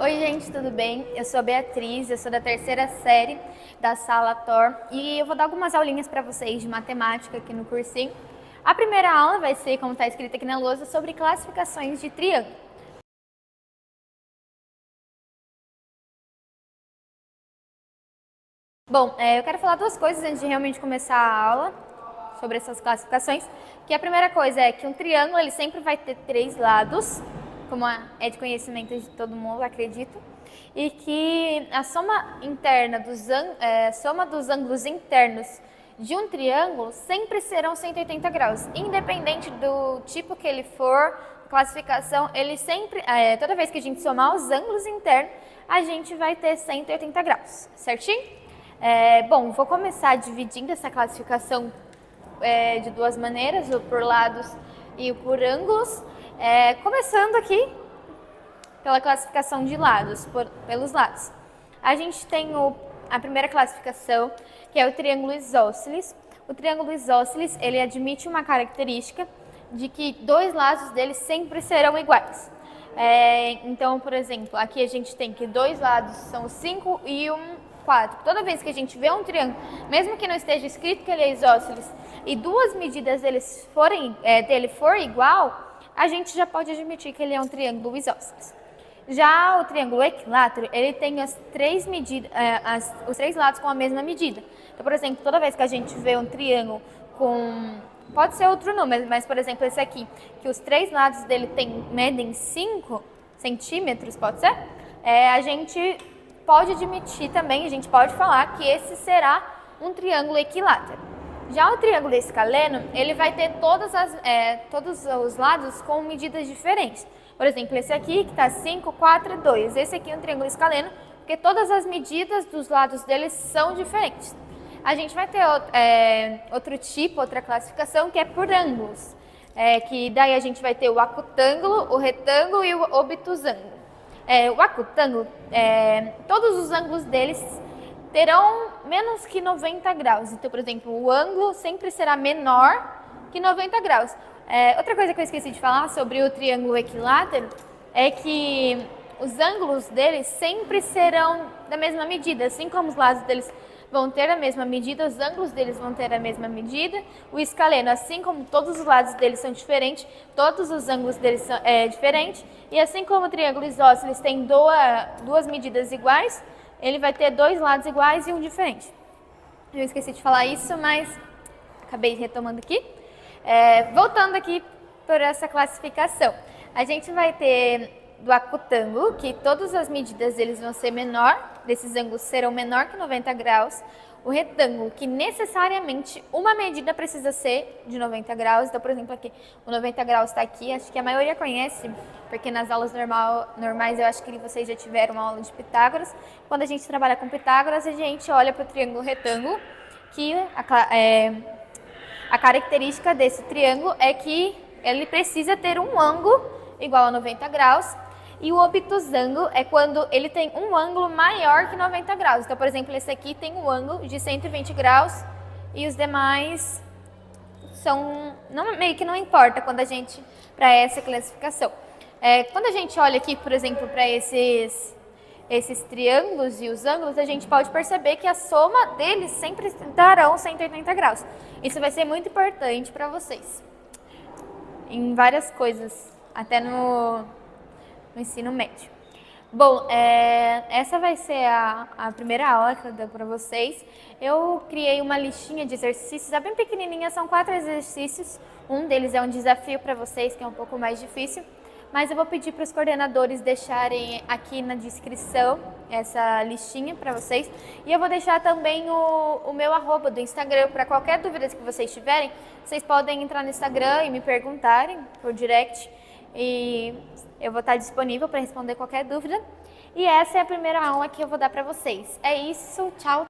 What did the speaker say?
Oi gente, tudo bem? Eu sou a Beatriz, eu sou da terceira série da Sala Thor e eu vou dar algumas aulinhas para vocês de matemática aqui no cursinho. A primeira aula vai ser, como está escrito aqui na lousa, sobre classificações de triângulo. Bom, eu quero falar duas coisas antes de realmente começar a aula sobre essas classificações. Que a primeira coisa é que um triângulo ele sempre vai ter três lados, como é de conhecimento de todo mundo, acredito, e que a soma interna soma dos ângulos internos de um triângulo sempre serão 180 graus, independente do tipo que ele for, classificação, ele sempre, toda vez que a gente somar os ângulos internos, a gente vai ter 180 graus, certinho? Bom, vou começar dividindo essa classificação de duas maneiras, o por lados e o por ângulos. Começando aqui pela classificação de lados, pelos lados. A gente tem a primeira classificação, que é o triângulo isósceles. O triângulo isósceles, ele admite uma característica de que dois lados dele sempre serão iguais. Então, por exemplo, aqui a gente tem que dois lados são 5 e 4. Toda vez que a gente vê um triângulo, mesmo que não esteja escrito que ele é isósceles, e duas medidas dele for igual, a gente já pode admitir que ele é um triângulo isósceles. Já o triângulo equilátero, ele tem as três medidas, os três lados com a mesma medida. Então, por exemplo, toda vez que a gente vê um triângulo com... Pode ser outro número, mas, por exemplo, esse aqui, que os três lados dele medem 5 centímetros, pode ser? A gente pode admitir também, a gente pode falar que esse será um triângulo equilátero. Já o triângulo escaleno, ele vai ter todos os lados com medidas diferentes. Por exemplo, esse aqui que está 5, 4 e 2. Esse aqui é um triângulo escaleno, porque todas as medidas dos lados deles são diferentes. A gente vai ter outra classificação, que é por ângulos. Que daí a gente vai ter o acutângulo, o retângulo e o obtusângulo. O acutângulo, todos os ângulos deles terão menos que 90 graus. Então, por exemplo, o ângulo sempre será menor que 90 graus. Outra coisa que eu esqueci de falar sobre o triângulo equilátero é que os ângulos deles sempre serão da mesma medida. Assim como os lados deles vão ter a mesma medida, os ângulos deles vão ter a mesma medida. O escaleno, assim como todos os lados deles são diferentes, todos os ângulos deles são diferentes. E assim como o triângulo isósceles tem duas medidas iguais, ele vai ter dois lados iguais e um diferente. Eu esqueci de falar isso, mas acabei retomando aqui. Voltando aqui por essa classificação, a gente vai ter do acutângulo, que todas as medidas deles vão ser desses ângulos serão menor que 90 graus. O retângulo, que necessariamente uma medida precisa ser de 90 graus. Então, por exemplo, aqui, o 90 graus está aqui, acho que a maioria conhece, porque nas aulas normais eu acho que vocês já tiveram uma aula de Pitágoras. Quando a gente trabalha com Pitágoras, a gente olha para o triângulo retângulo, que a característica desse triângulo é que ele precisa ter um ângulo igual a 90 graus. E o obtusângulo é quando ele tem um ângulo maior que 90 graus. Então, por exemplo, esse aqui tem um ângulo de 120 graus e os demais meio que não importa para essa classificação. Quando a gente olha aqui, por exemplo, para esses triângulos e os ângulos, a gente pode perceber que a soma deles sempre darão 180 graus. Isso vai ser muito importante para vocês em várias coisas, até no ensino médio. Bom, essa vai ser a primeira aula que eu dou para vocês. Eu criei uma listinha de exercícios, bem pequenininha, são 4 exercícios. Um deles é um desafio para vocês, que é um pouco mais difícil. Mas eu vou pedir para os coordenadores deixarem aqui na descrição essa listinha para vocês. E eu vou deixar também o meu arroba do Instagram. Para qualquer dúvida que vocês tiverem, vocês podem entrar no Instagram e me perguntarem por direct. E eu vou estar disponível para responder qualquer dúvida. E essa é a primeira aula que eu vou dar para vocês. É isso, tchau!